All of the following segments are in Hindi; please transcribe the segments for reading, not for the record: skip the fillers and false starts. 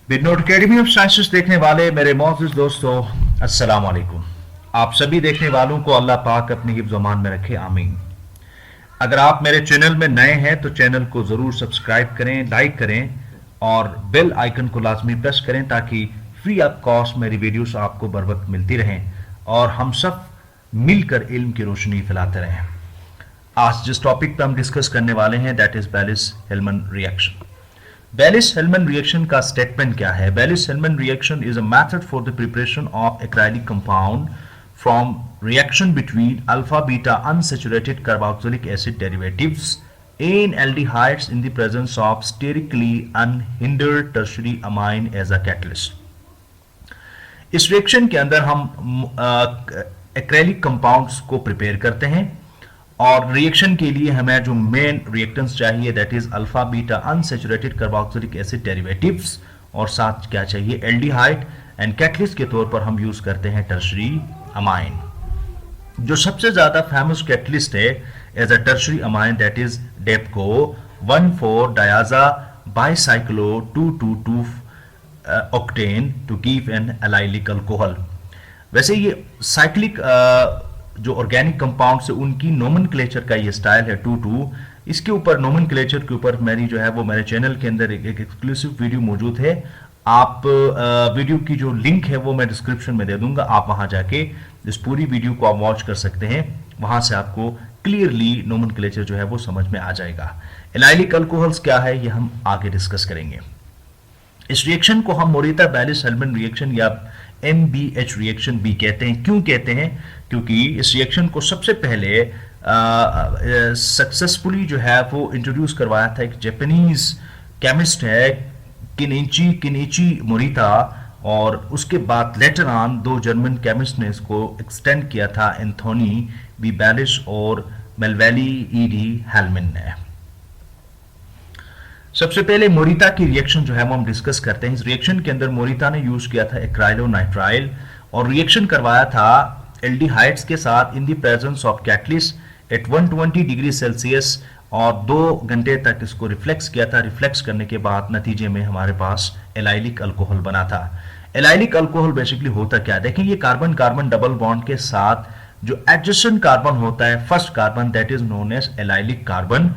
बिग एकेडमी ऑफ साइंसेस देखने वाले मेरे मोअज़्ज़िज़ दोस्तों, अस्सलाम वालेकुम। आप सभी देखने वालों को अल्लाह पाक अपनी हिफ्ज़ अमान में रखे, आमीन। अगर आप मेरे चैनल में नए हैं तो चैनल को ज़रूर सब्सक्राइब करें, लाइक करें और बेल आइकन को लाजमी प्रेस करें ताकि फ्री ऑफ कॉस्ट मेरी वीडियोस आपको बर वक्त मिलती रहें और हम सब मिलकर इल्म की रोशनी फैलाते रहें। आज जिस टॉपिक पर हम डिस्कस करने वाले हैं that is Baylis Hillman reaction. Baylis Hillman reaction का स्टेटमेंट क्या है? Baylis Hillman reaction is a method for the preparation of acrylic compound from reaction between alpha beta unsaturated carboxylic acid derivatives in aldehydes in the presence of sterically unhindered tertiary amine as a catalyst। इस रिएक्शन के अंदर हम एक्रेलिक कंपाउंड्स को प्रिपेयर करते हैं और रिएक्शन के लिए हमें जो मेन रिएक्टेंट्स चाहिए that is alpha beta unsaturated carboxylic acid derivatives और साथ क्या चाहिए, एल्डिहाइड, एंड कैटलिस्ट के तौर पर हम यूज करते हैं टर्शरी अमाइन। जो सबसे ज्यादा फेमस कैटलिस्ट है as a tertiary amine that is DABCO 1,4-diaza bicyclo 2,2,2 octane to give an allylic alcohol। वैसे ये साइक्लिक जो ऑर्गेनिक कंपाउंड से उनकी नोमेनक्लेचर का ये स्टाइल है 2,2। इसके ऊपर नोमेनक्लेचर के ऊपर मेरी जो है वो मेरे चैनल के अंदर एक एक्सक्लूसिव वीडियो मौजूद है। आप वीडियो की जो लिंक है वो मैं डिस्क्रिप्शन में दे दूंगा, आप वहां जाके इस पूरी वीडियो को आप वॉच कर सकते हैं। वहां से आपको क्लियरली नोमेनक्लेचर जो है वो समझ में आ जाएगा। एलाइलिक अल्कोहल्स क्या है ये हम आगे डिस्कस करेंगे। इस रिएक्शन को हम मोरिता बेलिस-हेल्मन रिएक्शन या MBH रिएक्शन भी कहते हैं। क्यों कहते हैं? क्योंकि इस रिएक्शन को सबसे पहले सक्सेसफुली जो है वो इंट्रोड्यूस करवाया था एक जापानीज केमिस्ट है किनिची मोरिता, और उसके बाद लेटर ऑन दो जर्मन केमिस्ट ने इसको एक्सटेंड किया था, एंथोनी बी बेलिस और मेलवेली E.D. हेल्मन ने। सबसे पहले मोरिता की रिएक्शन जो है वो हम डिस्कस करते हैं। इस रिएक्शन के अंदर मोरिता ने यूज किया था एक्राइलोनाइट्राइल और रिएक्शन करवाया था एल्डिहाइड्स के साथ in the presence of catalyst at 120 degree Celsius और 2 घंटे तक इसको रिफ्लेक्स किया था। रिफ्लेक्स करने के बाद नतीजे में हमारे पास एलाइलिक अल्कोहल बना था। एलाइलिक अल्कोहल बेसिकली होता क्या है? देखिए, ये कार्बन कार्बन डबल बॉन्ड के साथ जो एडजेसेंट कार्बन होता है, first carbon, that is known as allylic carbon,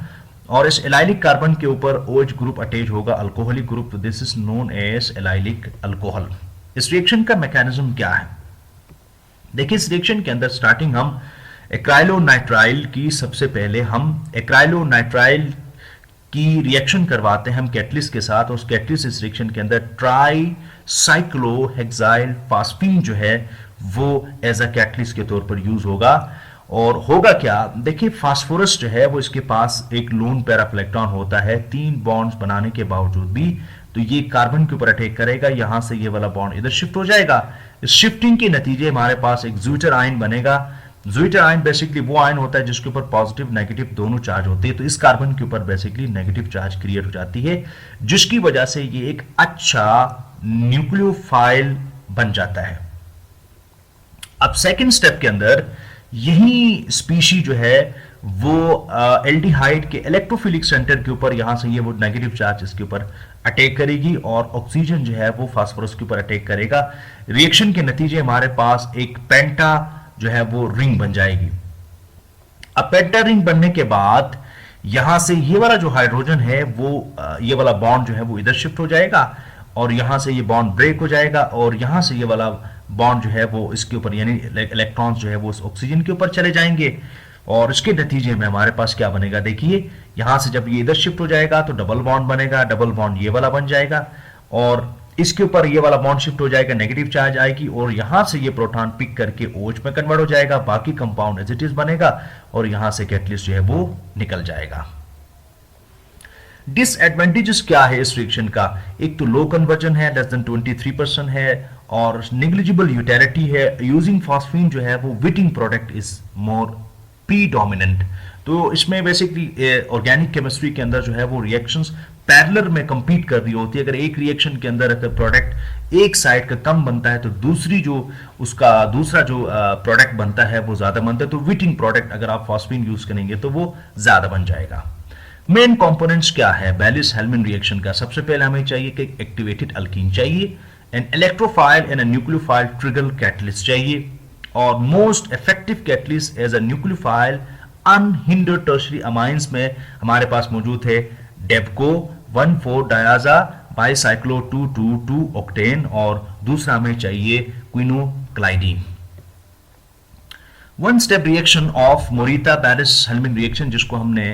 और इस एलाइलिक कार्बन के ऊपर OH ग्रुप अटैच होगा, alcoholic group, this is known as allylic alcohol. इस रिएक्शन का मैकेनिज्म क्या है? देखिए, इस रिएक्शन के अंदर स्टार्टिंग हम एक्राइलोनाइट्राइल की, सबसे पहले हम एक्राइलोनाइट्राइल की रिएक्शन करवाते हैं हम कैटलिस्ट के साथ। उस कैटलिस्ट इस रिएक्शन के अंदर ट्राइसाइक्लोहेक्साइल फास्फीन जो है वो एज अ कैटलिस्ट के तौर पर यूज होगा। और होगा क्या? देखिए, फास्फोरस जो है वो इसके पास एक लोन पैरा इलेक्ट्रॉन होता है, 3 बॉन्ड्स बनाने के बावजूद भी, तो ये कार्बन के ऊपर अटैक करेगा, यहां से ये वाला बॉन्ड इधर शिफ्ट हो जाएगा। इस शिफ्टिंग के नतीजे हमारे पास एक ज़्विटर आयन बनेगा। ज़्विटर आयन बेसिकली वो आयन होता है जिसके ऊपर पॉजिटिव नेगेटिव दोनों चार्ज होते हैं, तो इस कार्बन के ऊपर बेसिकली नेगेटिव चार्ज क्रिएट हो जाती है, जिसकी वजह से ये एक अच्छा न्यूक्लियोफाइल बन जाता है। अब सेकेंड स्टेप के अंदर यही स्पीशी जो है वो एल्डिहाइड के इलेक्ट्रोफिलिक सेंटर के ऊपर, यहां से ये वो नेगेटिव चार्ज इसके ऊपर अटैक करेगी और ऑक्सीजन जो है वो फास्फोरस के ऊपर अटैक करेगा। रिएक्शन के नतीजे हमारे पास एक पेंटा जो है वो रिंग बन जाएगी। अब पेंटा रिंग बनने के बाद यहां से ये वाला जो हाइड्रोजन है वो ये वाला बॉन्ड जो है वो इधर शिफ्ट हो जाएगा और यहां से ये बॉन्ड ब्रेक हो जाएगा और यहां से ये वाला बॉन्ड जो है वो इसके ऊपर, यानी इलेक्ट्रॉन्स जो है वो ऑक्सीजन के ऊपर चले जाएंगे और इसके नतीजे में हमारे पास क्या बनेगा? देखिए, यहां से जब ये इधर शिफ्ट हो जाएगा तो डबल बॉन्ड बनेगा, डबल बॉन्ड ये वाला बन जाएगा और इसके ऊपर ये वाला बॉन्ड शिफ्ट हो जाएगा, नेगेटिव चार्ज आएगी और यहां से ये प्रोटॉन पिक करके OH में कन्वर्ट हो जाएगा, बाकी कंपाउंड एज इट इज बनेगा और यहां से कैटलिस्ट जो है वो निकल जाएगा। डिसएडवांटेजेस क्या है इस रिएक्शन का? एक तो लो कन्वर्जन है, लेस देन 23% है, और निग्लिजिबल यूटिलिटी है। यूजिंग फास्फीन जो है वो विटिंग प्रोडक्ट इज मोर प्रीडोमिनेंट। तो इसमें बेसिकली ऑर्गेनिक केमिस्ट्री के अंदर जो है वो रिएक्शंस पैरेलल में कंपीट कर रही होती है। अगर एक रिएक्शन के अंदर अगर प्रोडक्ट एक साइड का कम बनता है तो दूसरी जो उसका दूसरा जो प्रोडक्ट बनता है वो ज्यादा बनता है, तो विटिंग प्रोडक्ट अगर आप फास्फीन यूज करेंगे तो वो ज्यादा बन जाएगा। मेन कंपोनेंट्स क्या है बैलिस हेल्मन रिएक्शन का? सबसे पहले हमें चाहिए कि एक्टिवेटेड अल्कीन चाहिए, an electrophile and nucleophile trigger catalyst चाहिए, और most effective catalyst as a nucleophile unhindered tertiary amines में हमारे पास मौजूद है डेवको 1,4 डायाजा बाइसाइक्लो 2,2,2 ऑक्टेन, और दूसरा हमें चाहिए quinuclidine. One step reaction of Morita Baylis Hillman reaction, जिसको हमने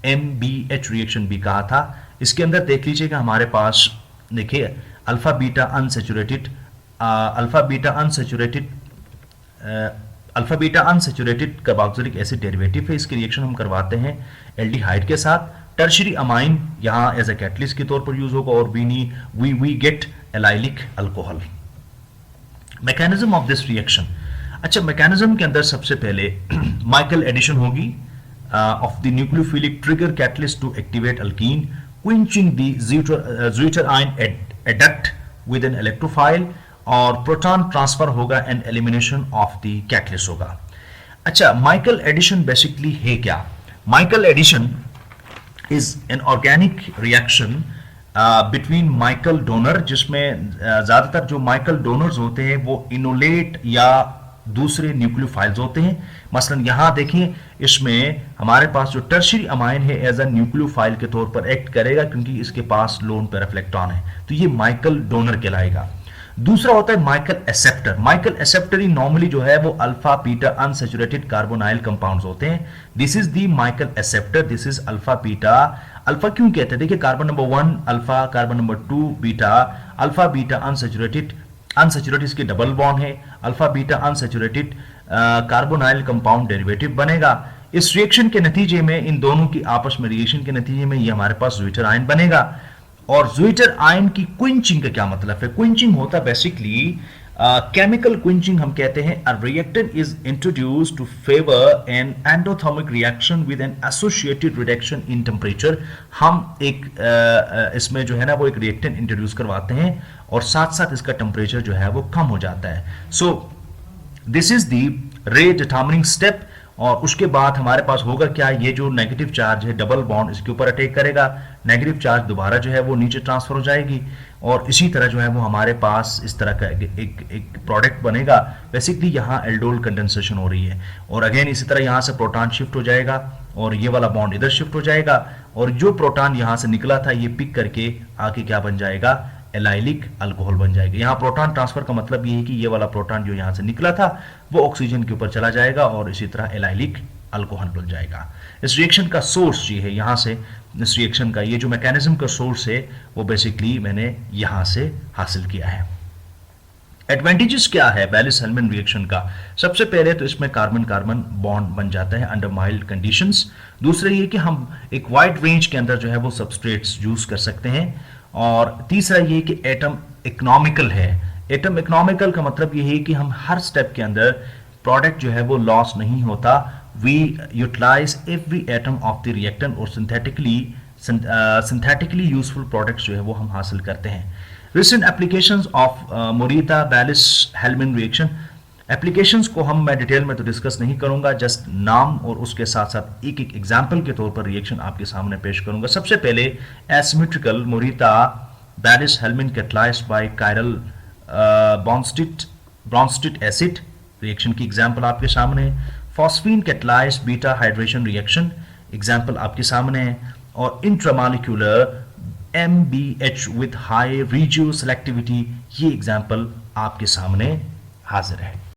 MBH रिएक्शन भी कहा था, इसके अंदर देख लीजिएगा हमारे पास देखिए alpha beta unsaturated carboxylic acid derivative है। इसकी रिएक्शन हम करवाते हैं एल्डिहाइड के साथ। टर्शरी अमाइन यहां एज अ कैटलिस्ट के तौर पर यूज होगा, और we get allylic alcohol. Mechanism of this reaction, अच्छा मैकेनिज्म के अंदर सबसे पहले माइकल एडिशन होगी of the nucleophilic trigger catalyst to activate alkene, quenching the zwitterion adduct with an electrophile, और प्रोटॉन ट्रांसफर होगा and elimination of the catalyst होगा। अच्छा माइकल एडिशन बेसिकली है क्या? Michael addition is an organic reaction between Michael donor, जिसमें ज्यादातर जो माइकल डोनर्स होते हैं वो इनोलेट या दूसरे न्यूक्लियोफाइल्स होते हैं। मसलन यहां देखिए इसमें हमारे पास जो टर्शियरी अमाइन है एज अ न्यूक्लियोफाइल के तौर पर एक्ट करेगा, क्योंकि इसके पास लोन पेयर इलेक्ट्रॉन है, तो ये माइकल डोनर कहलाएगा। दूसरा होता है माइकल एक्सेप्टर। माइकल एक्सेप्टर ही नॉर्मली जो है वो alpha beta unsaturated carbonyl compounds होते हैं। This is the Michael acceptor, this is alpha beta. Alpha क्यों कहते हैं? देखिए carbon number 1 alpha, carbon number 2 beta, alpha beta unsaturated इसके डबल बॉन्ड है, alpha beta unsaturated carbonyl compound derivative बनेगा। इस रिएक्शन के नतीजे में इन दोनों की आपस में रिएक्शन के नतीजे में ये हमारे पास ज्विटर आयन बनेगा। और ज्विटर आयन की क्विंचिंग का क्या मतलब है? क्विंचिंग होता बेसिकली केमिकल क्विंचिंग हम कहते हैं। A reactant is introduced to favour an endothermic reaction with an associated reduction in temperature. हम एक इसमें जो है ना वो एक रिएक्टेंट इंट्रोड्यूस करवाते हैं और साथ साथ इसका टेम्परेचर जो है वो कम हो जाता है। सो दिस इज द रे डिटर्मिनिंग स्टेप। और उसके बाद हमारे पास होगा क्या? ये जो नेगेटिव चार्ज है डबल बॉन्ड इसके ऊपर अटैक करेगा, नेगेटिव चार्ज दोबारा जो है वो नीचे ट्रांसफर हो जाएगी, और इसी तरह जो है वो हमारे पास इस तरह का एक प्रोडक्ट बनेगा। बेसिकली यहाँ एल्डोल कंडेंसेशन हो रही है, और अगेन इसी तरह यहाँ से प्रोटॉन शिफ्ट हो जाएगा और ये वाला बॉन्ड इधर शिफ्ट हो जाएगा, और जो प्रोटॉन यहाँ से निकला था ये पिक करके आके क्या बन जाएगा? एलाइलिक अल्कोहल बन जाएगा। यहाँ प्रोटॉन ट्रांसफर का मतलब ये है कि ये वाला प्रोटॉन जो यहाँ से निकला था वो ऑक्सीजन के ऊपर चला जाएगा और इसी तरह एलाइलिक अल्कोहल बन जाएगा। इस रिएक्शन का सोर्स ये है, यहाँ से इस रिएक्शन का ये जो मैकेनिज्म का सोर्स है वो बेसिकली मैंने यहाँ से हासिल किया है। एडवांटेजेस क्या है बैलिस हेल्मन रिएक्शन का? सबसे पहले तो इसमें कार्बन कार्बन बॉन्ड बन जाता है अंडर माइल्ड कंडीशंस। दूसरा ये कि हम एक वाइड रेंज के अंदर जो है वो सबस्ट्रेट्स यूज कर सकते हैं, और तीसरा ये कि एटम इकोनॉमिकल है। एटम इकोनॉमिकल का मतलब ये है कि हम हर स्टेप के अंदर प्रोडक्ट जो है वो लॉस नहीं होता। We utilise every atom of the reactant, और सिंथेटिकली यूजफुल प्रोडक्ट्स जो है वो हम हासिल करते हैं। Recent applications of Morita Baylis Hillman reaction, applications को हम मैं डिटेल में तो डिस्कस नहीं करूंगा, जस्ट नाम और उसके साथ साथ एक एक एग्जांपल के तौर पर रिएक्शन आपके सामने पेश करूंगा। सबसे पहले asymmetrical Morita Baylis Hillman catalysed by chiral Bronsted acid reaction की एग्जांपल आपके सामने है। Phosphine catalysed beta hydration reaction example आपके सामने है, और intramolecular MBH with high regio selectivity ये एग्जांपल आपके सामने हाजिर है।